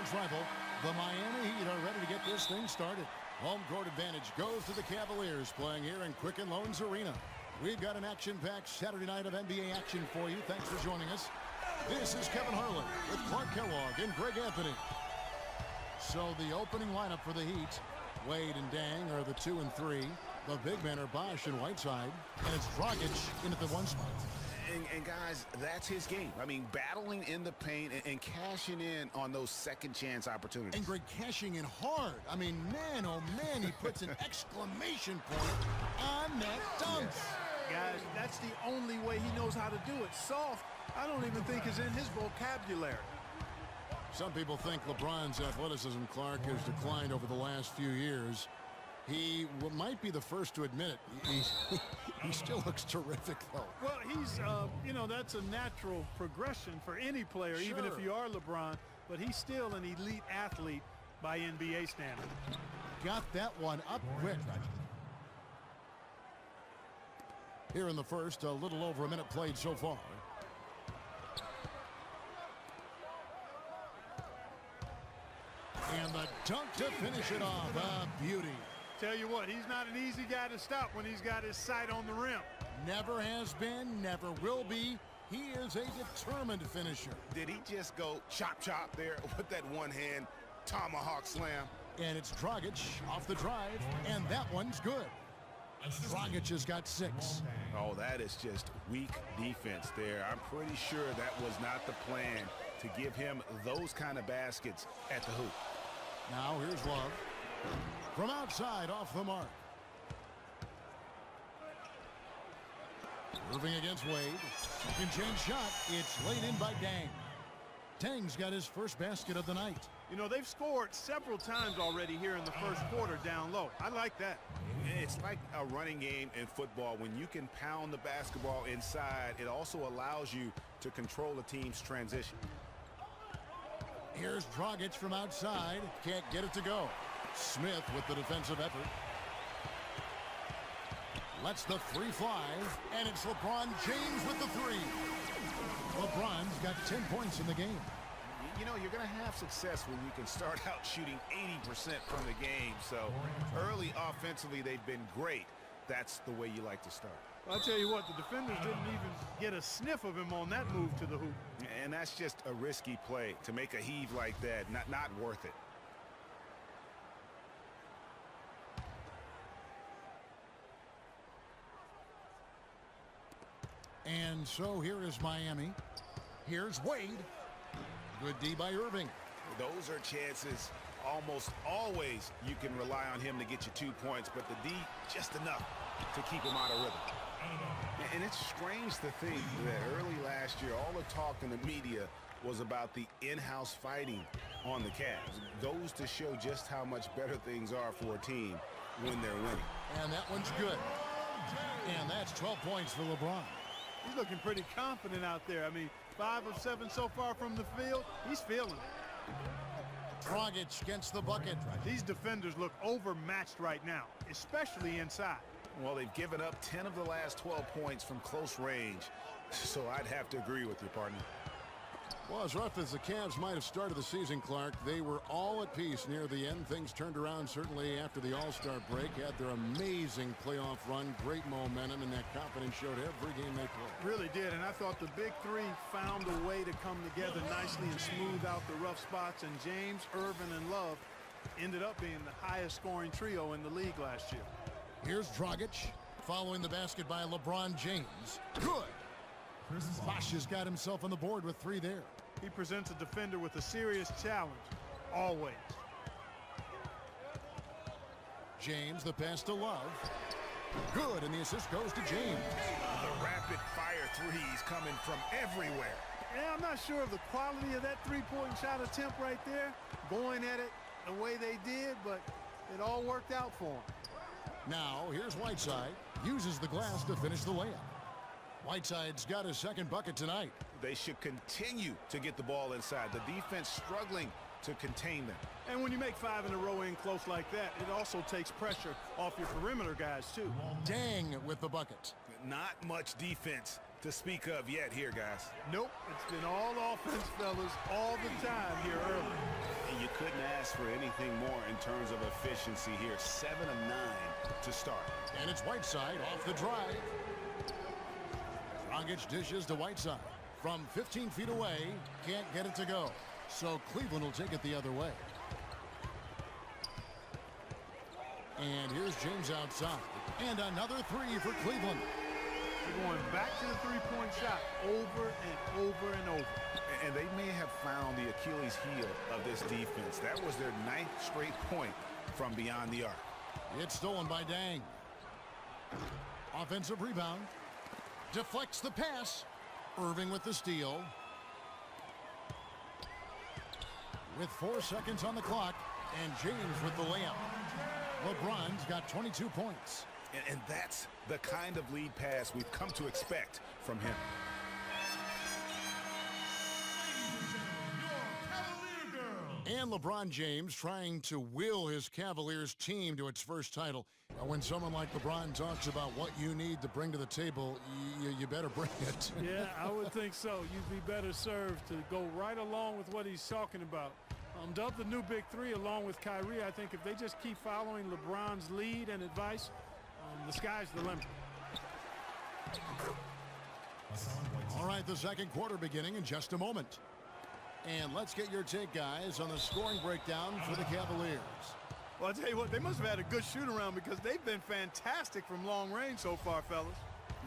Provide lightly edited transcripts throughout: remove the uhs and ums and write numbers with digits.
conference rival, the Miami Heat, are ready to get this thing started. Home court advantage goes to the Cavaliers, playing here in Quicken Loans Arena. We've got an action-packed Saturday night of NBA action for you. Thanks for joining us. This is Kevin Harlan with Clark Kellogg and Greg Anthony. So the opening lineup for the Heat, Wade and Dang are the 2 and 3. The big men are Bosh and Whiteside, and it's Dragic in at the 1 spot. And guys, that's his game. I mean, battling in the paint and cashing in on those second chance opportunities. And Greg, cashing in hard. I mean, man, oh man, he puts an exclamation point on that dunk. Guys, that's the only way he knows how to do it. Soft, I don't even think is in his vocabulary. Some people think LeBron's athleticism, Clark, has declined over the last few years. He might be the first to admit it. He still looks terrific, though. Well, he's, that's a natural progression for any player, even if you are LeBron. But he's still an elite athlete by NBA standards. Got that one up quick. Here in the first, a little over a minute played so far. And the dunk to finish it off. A beauty. Tell you what, he's not an easy guy to stop when he's got his sight on the rim. Never has been, never will be. He is a determined finisher. Did he just go chop there with that one-hand tomahawk slam? And it's Dragic off the drive, and that one's good. Dragic has got 6. Oh, that is just weak defense there. I'm pretty sure that was not the plan to give him those kind of baskets at the hoop. Now here's Love. From outside, off the mark. Moving against Wade. Second chance shot. It's laid in by Dang. Dang's got his first basket of the night. You know, they've scored several times already here in the first quarter down low. I like that. It's like a running game in football. When you can pound the basketball inside, it also allows you to control a team's transition. Here's Dragic from outside. Can't get it to go. Smith with the defensive effort. Lets the 3 fly, and it's LeBron James with the 3. LeBron's got 10 points in the game. You know, you're going to have success when you can start out shooting 80% from the game. So early offensively, they've been great. That's the way you like to start. Well, I'll tell you what, the defenders didn't even get a sniff of him on that move to the hoop. And that's just a risky play. To make a heave like that, not worth it. And so here is Miami. Here's Wade. Good D by Irving. Those are chances almost always you can rely on him to get you 2 points, but the D just enough to keep him out of rhythm. And it's strange to think that early last year, all the talk in the media was about the in-house fighting on the Cavs. Goes to show just how much better things are for a team when they're winning. And that one's good. And that's 12 points for LeBron. He's looking pretty confident out there. I mean, 5 of 7 so far from the field. He's feeling it. Dragic against the bucket. These defenders look overmatched right now, especially inside. Well, they've given up 10 of the last 12 points from close range, so I'd have to agree with you, partner. Well, as rough as the Cavs might have started the season, Clark, they were all at peace near the end. Things turned around certainly after the All-Star break. Had their amazing playoff run, great momentum, and that confidence showed every game they played. Really did, and I thought the big 3 found a way to come together nicely and smooth out the rough spots, and James, Irvin, and Love ended up being the highest scoring trio in the league last year. Here's Dragic following the basket by LeBron James. Good. Bosh has got himself on the board with 3 there. He presents a defender with a serious challenge, always. James, the pass to Love. Good, and the assist goes to James. The rapid-fire threes coming from everywhere. Yeah, I'm not sure of the quality of that three-point shot attempt right there, going at it the way they did, but it all worked out for him. Now, here's Whiteside. Uses the glass to finish the layup. Whiteside's got his second bucket tonight. They should continue to get the ball inside. The defense struggling to contain them. And when you make 5 in a row in close like that, it also takes pressure off your perimeter guys, too. Dang with the bucket. Not much defense to speak of yet here, guys. Nope, it's been all offense, fellas, all the time here early. And you couldn't ask for anything more in terms of efficiency here. 7 of 9 to start. And it's Whiteside off the drive. Dragic dishes to Whiteside. From 15 feet away, can't get it to go. So Cleveland will take it the other way. And here's James outside. And another three for Cleveland. They're going back to the three-point shot over and over and over. And they may have found the Achilles heel of this defense. That was their 9th straight point from beyond the arc. It's stolen by Dang. Offensive rebound. Deflects the pass. Irving with the steal. With 4 seconds on the clock. And James with the layup. LeBron's got 22 points. And that's the kind of lead pass we've come to expect from him. And LeBron James trying to will his Cavaliers team to its first title. When someone like LeBron talks about what you need to bring to the table, you better bring it. Yeah, I would think so. You'd be better served to go right along with what he's talking about. Dub the new big three along with Kyrie. I think if they just keep following LeBron's lead and advice, the sky's the limit. All right, the second quarter beginning in just a moment. And let's get your take, guys, on the scoring breakdown for the Cavaliers. Well, I'll tell you what, they must have had a good shoot-around because they've been fantastic from long range so far, fellas.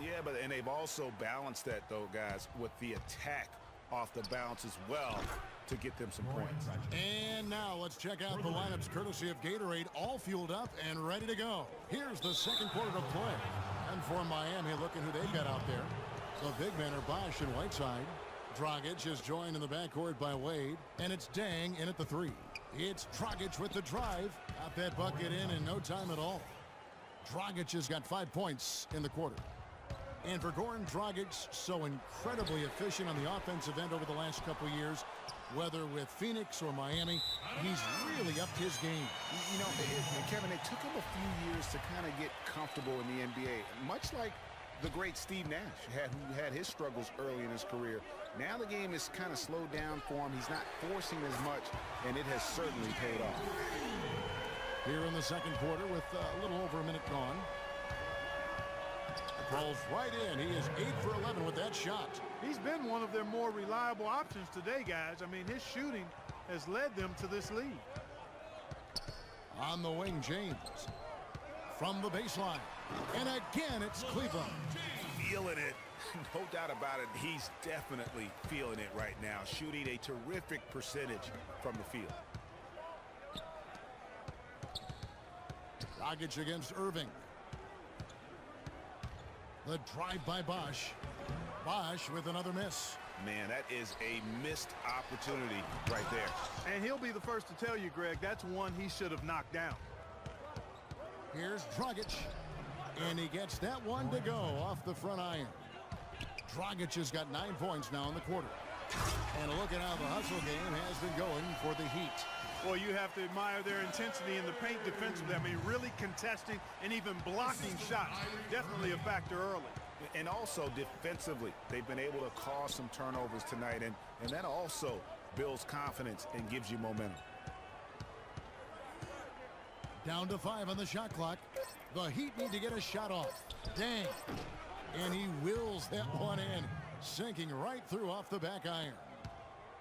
Yeah, and they've also balanced that, though, guys, with the attack off the bounce as well to get them some points. And now let's check out the lineups courtesy of Gatorade, all fueled up and ready to go. Here's the second quarter to play. And for Miami, look at who they've got out there. The big men are Bosh and Whiteside. Dragic is joined in the backcourt by Wade, and it's Dang in at the three. It's Dragic with the drive. Got that bucket in no time at all. Dragic has got 5 points in the quarter. And for Goran Dragic, so incredibly efficient on the offensive end over the last couple of years, whether with Phoenix or Miami, he's really upped his game. You know, Kevin, it took him a few years to kind of get comfortable in the NBA, much like the great Steve Nash, who had his struggles early in his career. Now the game is kind of slowed down for him. He's not forcing as much, and it has certainly paid off. Here in the second quarter with a little over a minute gone. Rolls right in. He is 8 for 11 with that shot. He's been one of their more reliable options today, guys. I mean, his shooting has led them to this lead. On the wing, James. From the baseline. And again, it's Cleveland. Feeling it. No doubt about it. He's definitely feeling it right now. Shooting a terrific percentage from the field. Dragic against Irving. The drive by Bosh. Bosh with another miss. Man, that is a missed opportunity right there. And he'll be the first to tell you, Greg, that's one he should have knocked down. Here's Dragic. And he gets that one to go off the front iron. Dragic has got 9 points now in the quarter. And look at how the hustle game has been going for the Heat. Well, you have to admire their intensity in the paint defensively. I mean, really contesting and even blocking shots. Definitely a factor early. And also defensively, they've been able to cause some turnovers tonight. And that also builds confidence and gives you momentum. Down to 5 on the shot clock. The Heat need to get a shot off. Dang. And he wills that one in. Sinking right through off the back iron.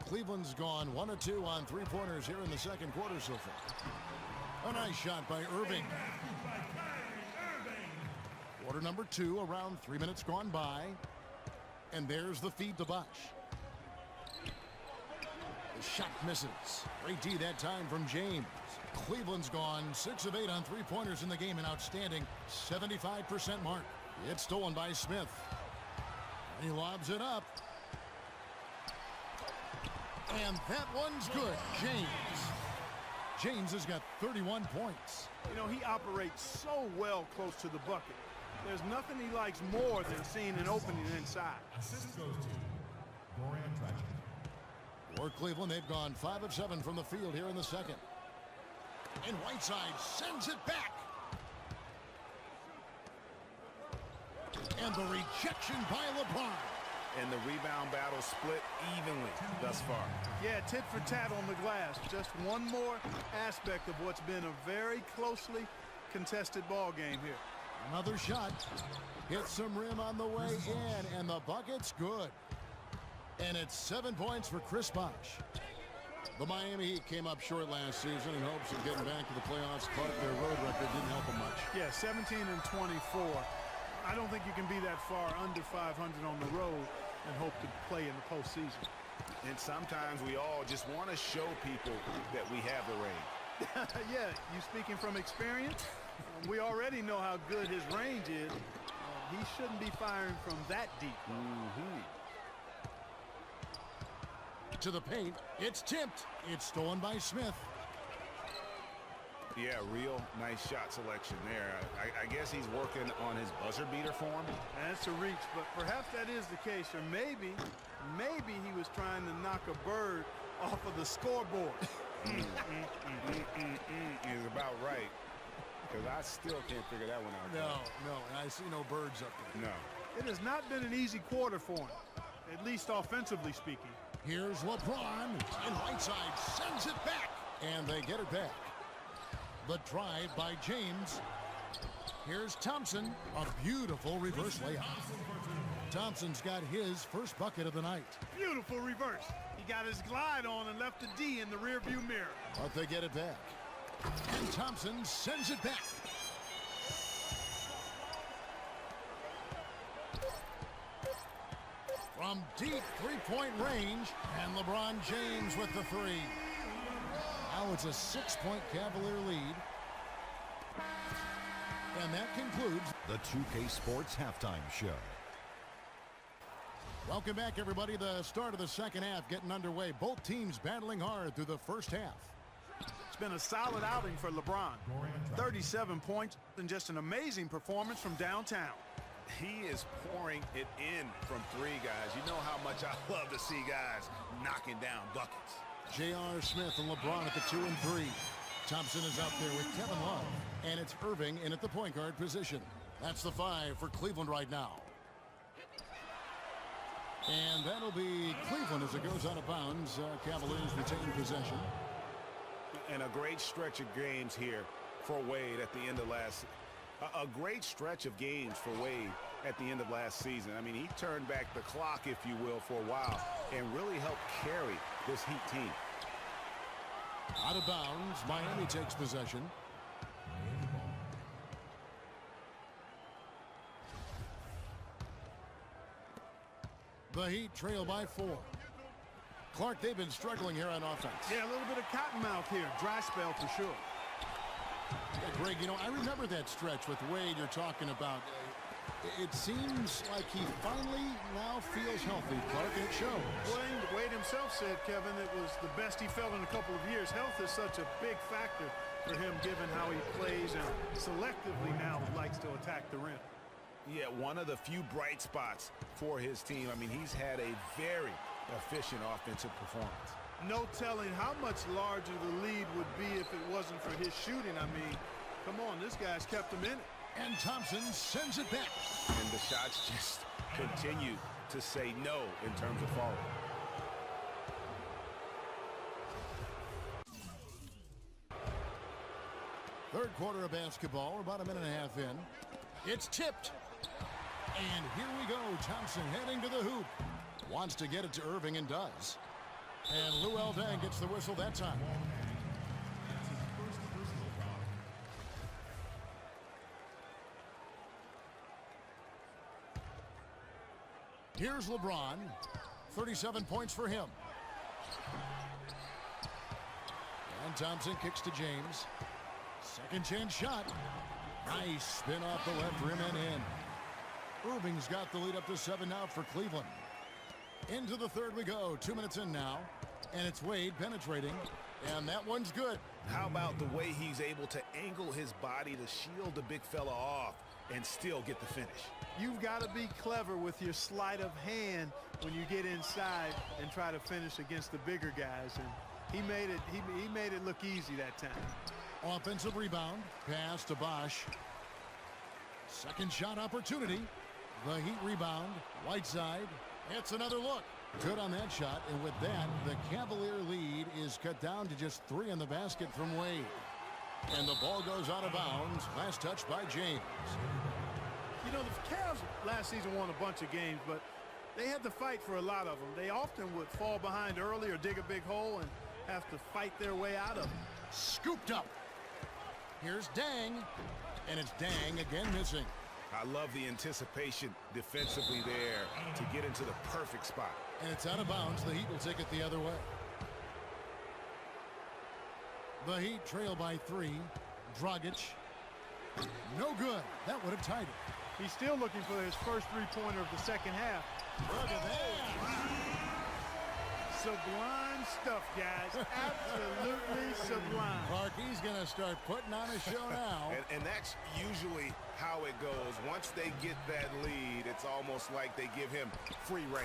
Cleveland's gone 1 of 2 on three-pointers here in the second quarter so far. A nice shot by Irving. Quarter number 2, around 3 minutes gone by. And there's the feed to Bosh. The shot misses. Great D that time from James. Cleveland's gone 6 of 8 on three-pointers in the game, an outstanding 75% mark. It's stolen by Smith. And he lobs it up. And that one's good. James has got 31 points. You know, he operates so well close to the bucket. There's nothing he likes more than seeing an opening inside. Assist goes to Goran Dragic. For Cleveland, they've gone 5 of 7 from the field here in the second. And Whiteside sends it back. And the rejection by LeBron. And the rebound battle split evenly thus far. Yeah, tit for tat on the glass. Just one more aspect of what's been a very closely contested ball game here. Another shot. Hits some rim on the way in, and the bucket's good. And it's 7 points for Chris Bosh. The Miami Heat came up short last season in hopes of getting back to the playoffs, but their road record didn't help them much. Yeah, 17-24. I don't think you can be that far under 500 on the road and hope to play in the postseason. And sometimes we all just want to show people that we have the range. Yeah, you speaking from experience? We already know how good his range is. He shouldn't be firing from that deep. To the paint, it's tipped. It's stolen by Smith. Yeah, real nice shot selection there. I guess he's working on his buzzer beater form. That's a reach, but perhaps that is the case. Or maybe he was trying to knock a bird off of the scoreboard. Is about right. Because I still can't figure that one out. No, and I see no birds up there. No. It has not been an easy quarter for him, at least offensively speaking. Here's LeBron, and Whiteside sends it back. And they get it back. The drive by James. Here's Thompson, a beautiful reverse layup. Thompson's got his first bucket of the night. Beautiful reverse. He got his glide on and left a D in the rearview mirror. But they get it back. And Thompson sends it back. From deep three-point range, and LeBron James with the three. Now it's a 6-point Cavalier lead. And that concludes The 2K Sports Halftime Show. Welcome back, everybody. The start of the second half getting underway. Both teams battling hard through the first half. It's been a solid outing for LeBron. 37 points and just an amazing performance from downtown. He is pouring it in from three, guys. You know how much I love to see guys knocking down buckets. J.R. Smith and LeBron at the 2 and 3. Thompson is out there with Kevin Love. And it's Irving in at the point guard position. That's the 5 for Cleveland right now. And that'll be Cleveland as it goes out of bounds. Cavaliers retain possession. And a great stretch of games here for Wade at the end of a great stretch of games for Wade at the end of last season. I mean, he turned back the clock, if you will, for a while and really helped carry this Heat team. Out of bounds, Miami takes possession. The Heat trail by 4. Clark, they've been struggling here on offense. Yeah, a little bit of cottonmouth here. Dry spell for sure. Yeah, Greg, you know, I remember that stretch with Wade you're talking about. It seems like he finally now feels healthy, Clark, and it shows. Wade himself said, Kevin, it was the best he felt in a couple of years. Health is such a big factor for him, given how he plays and selectively now likes to attack the rim. Yeah, one of the few bright spots for his team. I mean, he's had a very efficient offensive performance. No telling how much larger the lead would be if it wasn't for his shooting. I mean, come on, this guy's kept him in it. And Thompson sends it back. And the shots just continue to say no in terms of falling. Third quarter of basketball. We're about a minute and a half in. It's tipped. And here we go. Thompson heading to the hoop. Wants to get it to Irving and does. And Lou Eldang gets the whistle that time. Here's LeBron. 37 points for him. And Thompson kicks to James. Second chance shot. Nice spin off the left rim and in. Irving's got the lead up to 7 now for Cleveland. Into the third we go. 2 minutes in now. And it's Wade penetrating. And that one's good. How about the way he's able to angle his body to shield the big fella off and still get the finish? You've got to be clever with your sleight of hand when you get inside and try to finish against the bigger guys. And he made it look easy that time. Offensive rebound. Pass to Bosh. Second shot opportunity. The Heat rebound. Whiteside. It's another look. Good on that shot. And with that, the Cavalier lead is cut down to just 3 in the basket from Wade. And the ball goes out of bounds. Last touch by James. You know, the Cavs last season won a bunch of games, but they had to fight for a lot of them. They often would fall behind early or dig a big hole and have to fight their way out of it. Scooped up. Here's Dang. And it's Dang again missing. I love the anticipation defensively there to get into the perfect spot. And it's out of bounds. The Heat will take it the other way. The Heat trail by 3. Dragic. No good. That would have tied it. He's still looking for his first three-pointer of the second half. Look at that. Sublime stuff, guys. Absolutely sublime. Clarkie's going to start putting on a show now. And that's usually how it goes. Once they get that lead, it's almost like they give him free rein.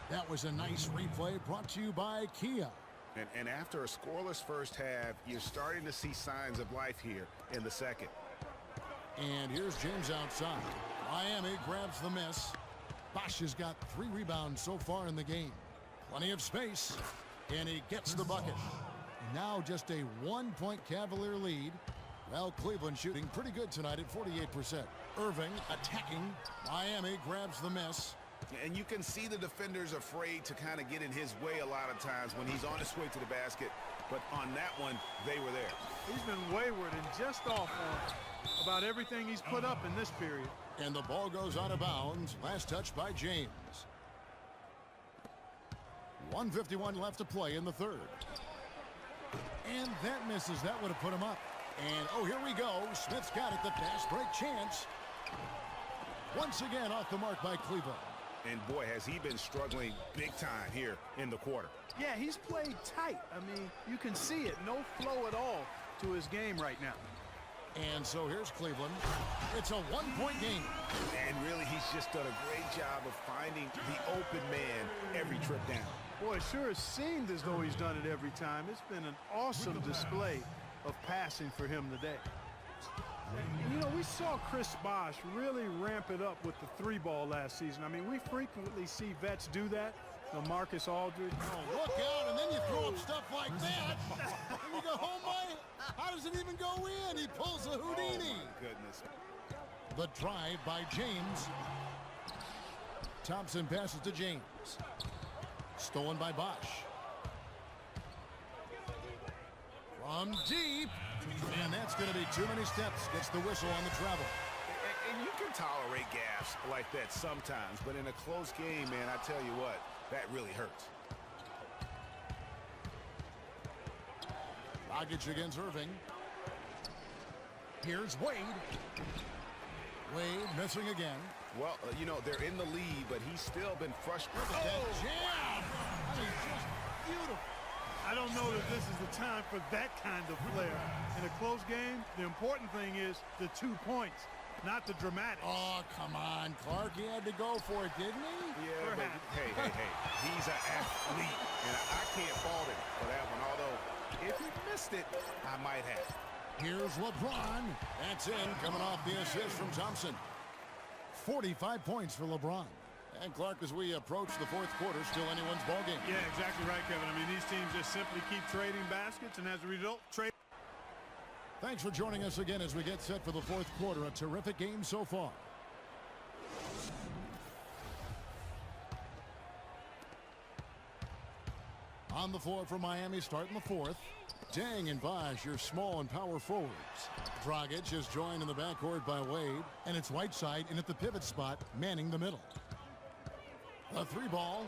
That was a nice replay brought to you by Kia. And after a scoreless first half, you're starting to see signs of life here in the second. And here's James outside. Miami grabs the miss. Bosch has got 3 rebounds so far in the game. Plenty of space. And he gets the bucket. Now just a 1-point Cavalier lead. Well, Cleveland shooting pretty good tonight at 48%. Irving attacking. Miami grabs the miss. And you can see the defenders afraid to kind of get in his way a lot of times when he's on his way to the basket. But on that one, they were there. He's been wayward and just off on about everything he's put up in this period. And the ball goes out of bounds. Last touch by James. 1:51 left to play in the third. And that misses. That would have put him up. And, oh, here we go. Smith's got it. The fast break chance. Once again off the mark by Cleveland. And, boy, has he been struggling big time here in the quarter. Yeah, he's played tight. I mean, you can see it. No flow at all to his game right now. And so here's Cleveland. It's a 1-point game. And really, he's just done a great job of finding the open man every trip down. Boy, it sure has seemed as though he's done it every time. It's been an awesome display of passing for him today. You know, we saw Chris Bosh really ramp it up with the 3-ball last season. I mean, we frequently see vets do that. Marcus Aldridge. Oh, look out, and then you throw up stuff like that. And you go, oh my, how does it even go in? He pulls a Houdini. Oh, my goodness. The drive by James. Thompson passes to James. Stolen by Bosh. From deep. And that's going to be too many steps. Gets the whistle on the travel. And you can tolerate gaffes like that sometimes, but in a close game, man, I tell you what, that really hurts. Dragic against Irving. Here's Wade. Wade missing again. Well, you know, they're in the lead, but he's still been frustrated. Look at that jam. I mean, just beautiful. I don't know that this is the time for that kind of flair. In a close game, the important thing is the 2 points, not the dramatics. Oh, come on, Clark. He had to go for it, didn't he? Yeah, but hey. He's an athlete, and I can't fault him for that one. Although, if he missed it, I might have. Here's LeBron. That's in, coming off the assist from Thompson. 45 points for LeBron. And Clark, as we approach the fourth quarter, still anyone's ball game. Yeah, exactly right, Kevin. I mean, these teams just simply keep trading baskets, and as a result, trade. Thanks for joining us again as we get set for the fourth quarter. A terrific game so far. On the floor for Miami, starting the fourth. Dang and Bosh, your small and power forwards. Dragic is joined in the backcourt by Wade, and it's Whiteside in at the pivot spot, manning the middle. A 3-ball.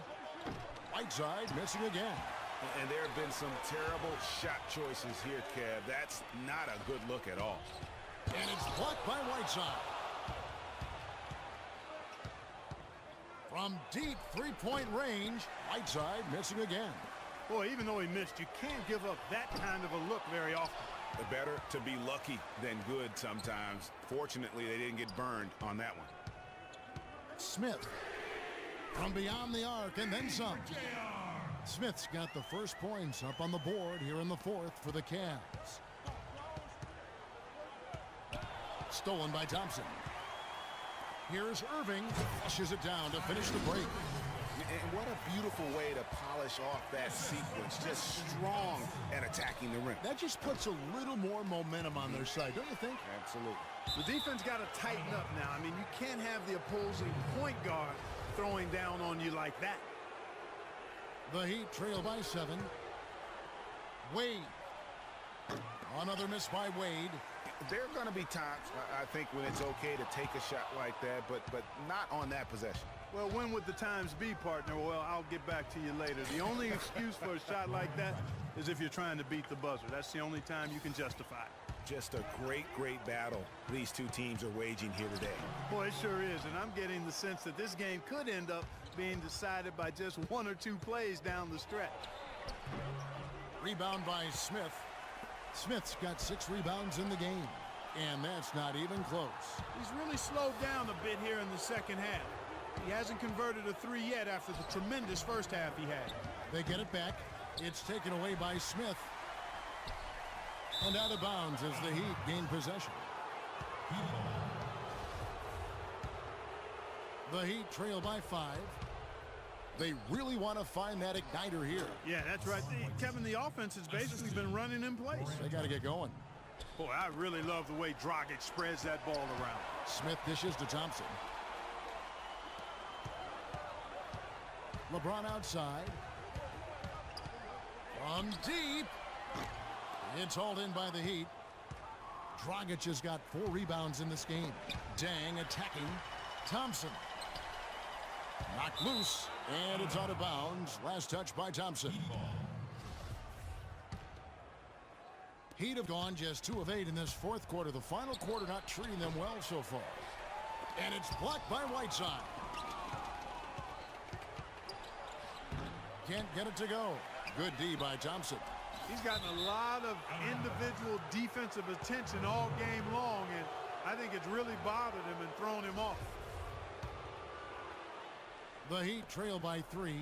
Whiteside missing again. And there have been some terrible shot choices here, Kev. That's not a good look at all. And it's blocked by Whiteside. From deep 3-point range, Whiteside missing again. Boy, even though he missed, you can't give up that kind of a look very often. Better to be lucky than good sometimes. Fortunately, they didn't get burned on that one. Smith from beyond the arc and then some. Smith's got the first points up on the board here in the fourth for the Cavs. Stolen by Thompson. Here's Irving. Flushes it down to finish the break. And what a beautiful way to polish off that sequence. Just strong at attacking the rim. That just puts a little more momentum on their side, don't you think? Absolutely. The defense got to tighten up now. I mean, you can't have the opposing point guard throwing down on you like that. The Heat trail by 7. Wade. Another miss by Wade. There are going to be times, I think, when it's okay to take a shot like that, but not on that possession. Well, when would the times be, partner? Well, I'll get back to you later. The only excuse for a shot like that is if you're trying to beat the buzzer. That's the only time you can justify it. Just a great battle these two teams are waging here today. Boy, it sure is, and I'm getting the sense that this game could end up being decided by just 1 or 2 plays down the stretch. Rebound by Smith. Smith's got 6 rebounds in the game, and that's not even close. He's really slowed down a bit here in the second half. He hasn't converted a 3 yet after the tremendous first half he had. They get it back. It's taken away by Smith. And out of bounds as the Heat gain possession. The Heat trail by 5. They really want to find that igniter here. Yeah, that's right. Kevin, the offense has basically been running in place. They got to get going. Boy, I really love the way Dragic spreads that ball around. Smith dishes to Thompson. LeBron outside. From deep. It's hauled in by the Heat. Dragic has got 4 rebounds in this game. Dang attacking. Thompson. Knocked loose. And it's out of bounds. Last touch by Thompson. Heat have gone just 2 of 8 in this fourth quarter. The final quarter not treating them well so far. And it's blocked by Whiteside. Can't get it to go. Good D by Thompson. He's gotten a lot of individual defensive attention all game long, and I think it's really bothered him and thrown him off. The Heat trail by 3.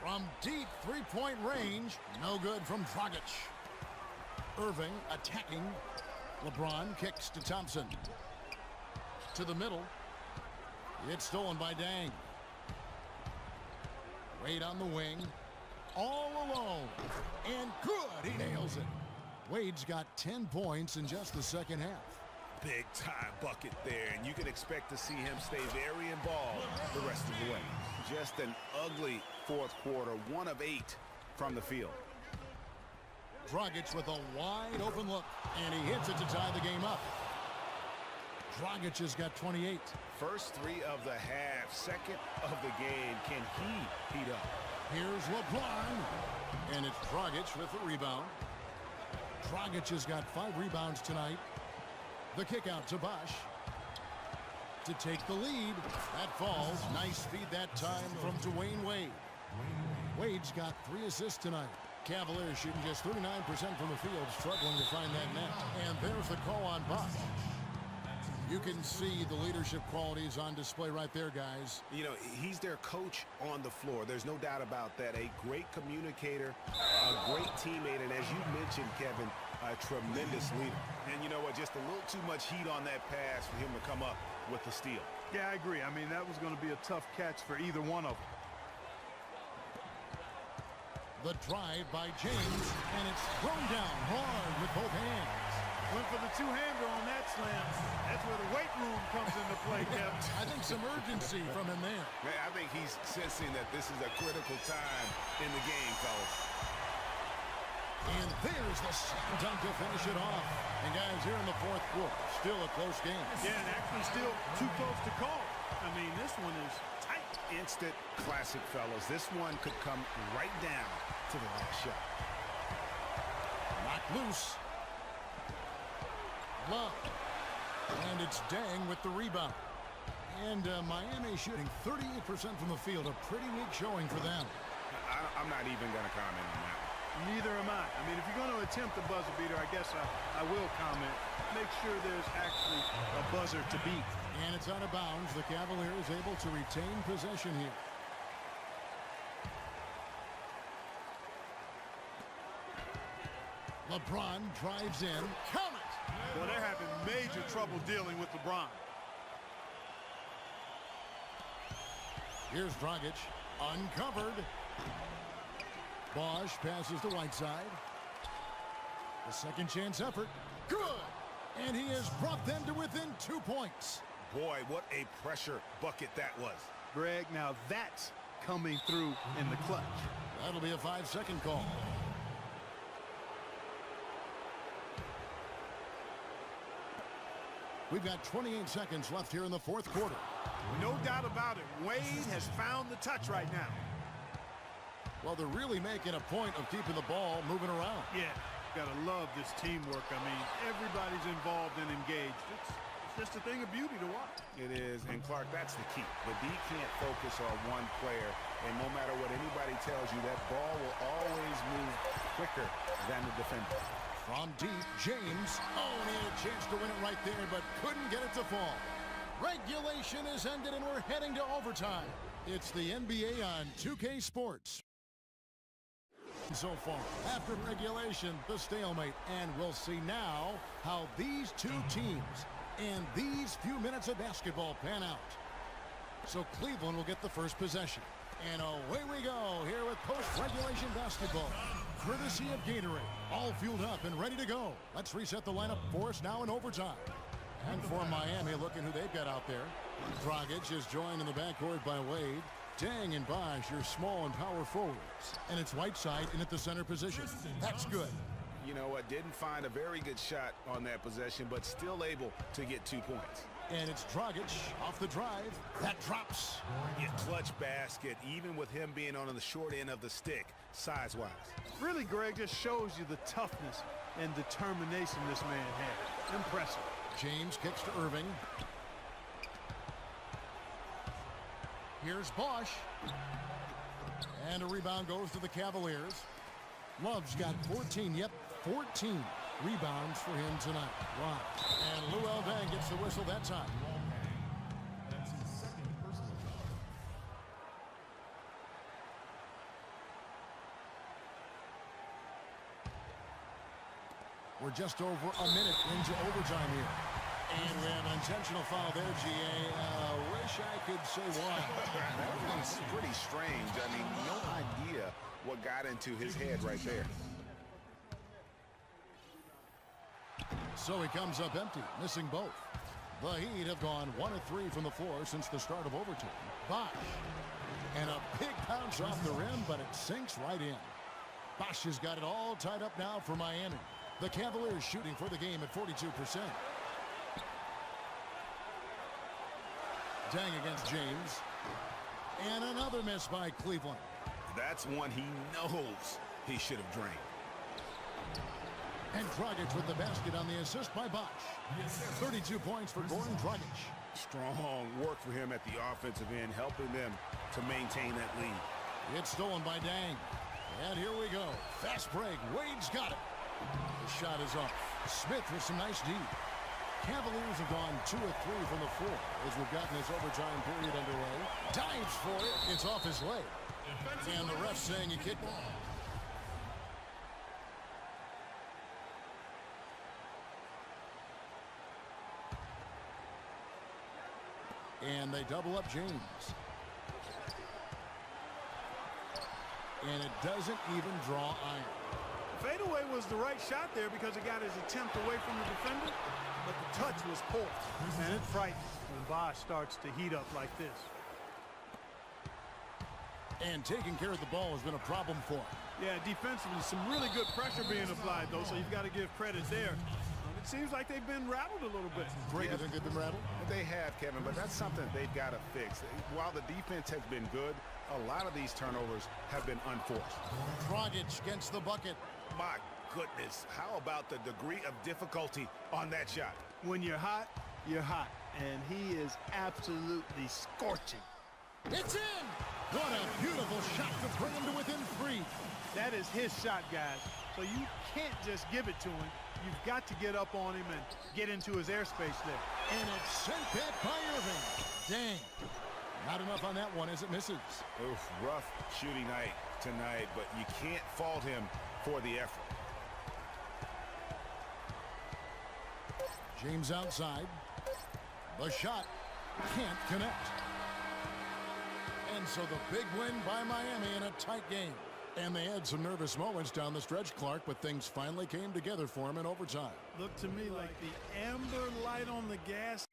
From deep 3-point range. No good from Dragic. Irving attacking. LeBron kicks to Thompson. To the middle. It's stolen by Dang. Wade on the wing. All alone. And good. He nails it. Wade's got 10 points in just the second half. Big time bucket there, and you can expect to see him stay very involved the rest of the way. Just an ugly fourth quarter, 1 of 8 from the field. Dragic with a wide open look, and he hits it to tie the game up. Dragic has got 28. First 3 of the half, second of the game. Can he heat up? Here's LeBron, and it's Dragic with the rebound. Dragic has got 5 rebounds tonight. The kick out to Bosch to take the lead. That falls. Nice feed that time from Dwayne Wade. Wade's got 3 assists tonight. Cavaliers shooting just 39% from the field, struggling to find that net. And there's the call on Bosch. You can see the leadership qualities on display right there, guys. You know, he's their coach on the floor. There's no doubt about that. A great communicator, a great teammate, and as you mentioned, Kevin, a tremendous leader. And you know what, just a little too much heat on that pass for him to come up with the steal. Yeah, I agree. I mean, that was going to be a tough catch for either one of them. The drive by James, and it's thrown down hard with both hands. Went for the two-hander on that slam. That's where the weight room comes into play, Kevin. I think some urgency from him there. I think he's sensing that this is a critical time in the game, fellas. And there's the slam dunk to finish it off. And guys, here in the fourth quarter, still a close game. Yeah, and actually still too close to call. I mean, this one is tight. Instant classic, fellas. This one could come right down to the last shot. Knocked loose. Love. And it's Dang with the rebound. And Miami shooting 38% from the field. A pretty weak showing for them. I'm not even going to comment on that. Neither am I. I mean, if you're going to attempt a buzzer beater, I guess I will comment. Make sure there's actually a buzzer to beat. And it's out of bounds. The Cavaliers able to retain possession here. LeBron drives in. Count it! Well, they're having major trouble dealing with LeBron. Here's Dragic. Uncovered. Bosch passes to Whiteside. The second chance effort. Good. And he has brought them to within 2 points. Boy, what a pressure bucket that was. Greg, now that's coming through in the clutch. That'll be a 5-second call. We've got 28 seconds left here in the fourth quarter. No doubt about it. Wade has found the touch right now. Well, they're really making a point of keeping the ball moving around. Yeah, gotta love this teamwork. I mean, everybody's involved and engaged. It's just a thing of beauty to watch. It is, and Clark, that's the key. The D can't focus on one player, and no matter what anybody tells you, that ball will always move quicker than the defender. From deep, James. Oh, and he had a chance to win it right there, but couldn't get it to fall. Regulation is ended, and we're heading to overtime. It's the NBA on 2K Sports. So far, after regulation, the stalemate, and we'll see now how these two teams and these few minutes of basketball pan out. So Cleveland will get the first possession. And away we go here with post-regulation basketball. Courtesy of Gatorade. All fueled up and ready to go. Let's reset the lineup for us now in overtime. And for Miami, looking who they've got out there. Dragic is joined in the backcourt by Wade. Dang and Bosch, your small and power forwards. And it's Whiteside in at the center position. That's good. You know what? Didn't find a very good shot on that possession, but still able to get 2 points. And it's Dragic off the drive. That drops. Yeah, clutch basket, even with him being on the short end of the stick, size-wise. Really, Greg, just shows you the toughness and determination this man has. Impressive. James kicks to Irving. Here's Bosch. And a rebound goes to the Cavaliers. Love's got 14. Yep, 14 rebounds for him tonight. Wow. And Luol Deng gets the whistle that time. We're just over a minute into overtime here. And we have an intentional foul there, GA. Wish I could say why. That was pretty strange. I mean, no idea what got into his head right there. So he comes up empty, missing both. The Heat have gone 1 of 3 from the floor since the start of overtime. Bosch. And a big bounce off the rim, but it sinks right in. Bosch has got it all tied up now for Miami. The Cavaliers shooting for the game at 42%. Dang against James. And another miss by Cleveland. That's one he knows he should have drained. And Dragic with the basket on the assist by Bosch. 32 points for Goran Dragic. Strong work for him at the offensive end, helping them to maintain that lead. It's stolen by Dang. And here we go. Fast break. Wade's got it. The shot is off. Smith with some nice D. Cavaliers have gone 2 of 3 from the floor as we've gotten this overtime period underway. Dives for it. It's off his leg. And the ref saying he kicked ball. And they double up James. And it doesn't even draw iron. Fadeaway was the right shot there because it got his attempt away from the defender, but the touch was poor. And it frightens when Bosch starts to heat up like this. And taking care of the ball has been a problem for him. Yeah, defensively, some really good pressure being applied, though, so you've got to give credit there. It seems like they've been rattled a little bit. Greg, you think they've been rattled? They have, Kevin, but that's something they've got to fix. While the defense has been good, a lot of these turnovers have been unforced. Dragic against the bucket. My goodness, how about the degree of difficulty on that shot? When you're hot, you're hot. And he is absolutely scorching. It's in! What a beautiful shot to bring him to within 3. That is his shot, guys. So you can't just give it to him. You've got to get up on him and get into his airspace there. And it's sent back by Irving. Dang. Not enough on that one as it misses. Oof, rough shooting night tonight, but you can't fault him for the effort. James outside. The shot can't connect. And so the big win by Miami in a tight game. And they had some nervous moments down the stretch, Clark, but things finally came together for him in overtime. Looked to me like the amber light on the gas.